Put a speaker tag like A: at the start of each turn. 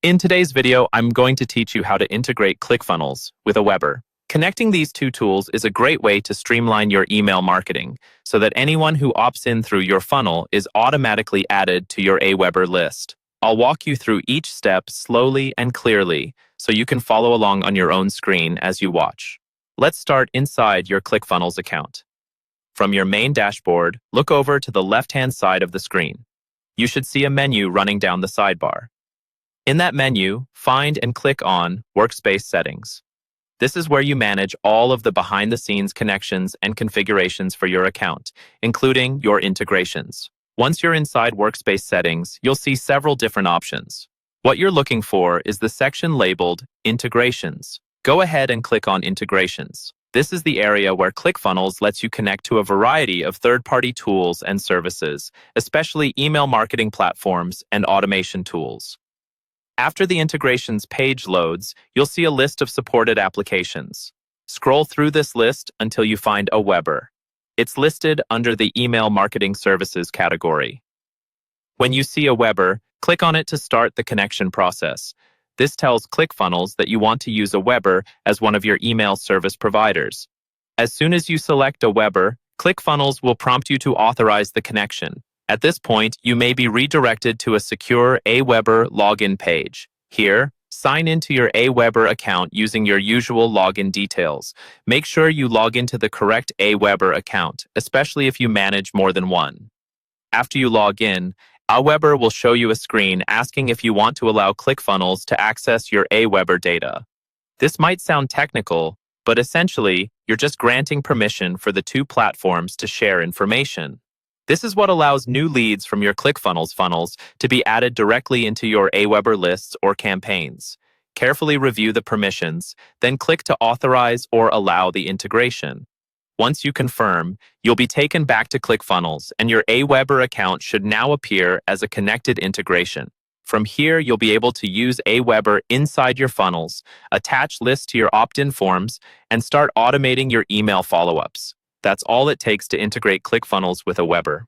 A: In today's video, I'm going to teach you how to integrate Clickfunnels with Aweber. Connecting these two tools is a great way to streamline your email marketing so that anyone who opts in through your funnel is automatically added to your Aweber list. I'll walk you through each step slowly and clearly so you can follow along on your own screen as you watch. Let's start inside your Clickfunnels account. From your main dashboard, look over to the left-hand side of the screen. You should see a menu running down the sidebar. In that menu, find and click on Workspace Settings. This is where you manage all of the behind-the-scenes connections and configurations for your account, including your integrations. Once you're inside Workspace Settings, you'll see several different options. What you're looking for is the section labeled Integrations. Go ahead and click on Integrations. This is the area where Clickfunnels lets you connect to a variety of third-party tools and services, especially email marketing platforms and automation tools. After the integrations page loads, you'll see a list of supported applications. Scroll through this list until you find Aweber. It's listed under the Email Marketing Services category. When you see Aweber, click on it to start the connection process. This tells Clickfunnels that you want to use Aweber as one of your email service providers. As soon as you select Aweber, Clickfunnels will prompt you to authorize the connection. At this point, you may be redirected to a secure Aweber login page. Here, sign into your Aweber account using your usual login details. Make sure you log into the correct Aweber account, especially if you manage more than one. After you log in, Aweber will show you a screen asking if you want to allow Clickfunnels to access your Aweber data. This might sound technical, but essentially, you're just granting permission for the two platforms to share information. This is what allows new leads from your Clickfunnels funnels to be added directly into your Aweber lists or campaigns. Carefully review the permissions, then click to authorize or allow the integration. Once you confirm, you'll be taken back to Clickfunnels, and your Aweber account should now appear as a connected integration. From here, you'll be able to use Aweber inside your funnels, attach lists to your opt-in forms, and start automating your email follow-ups. That's all it takes to integrate Clickfunnels with Aweber.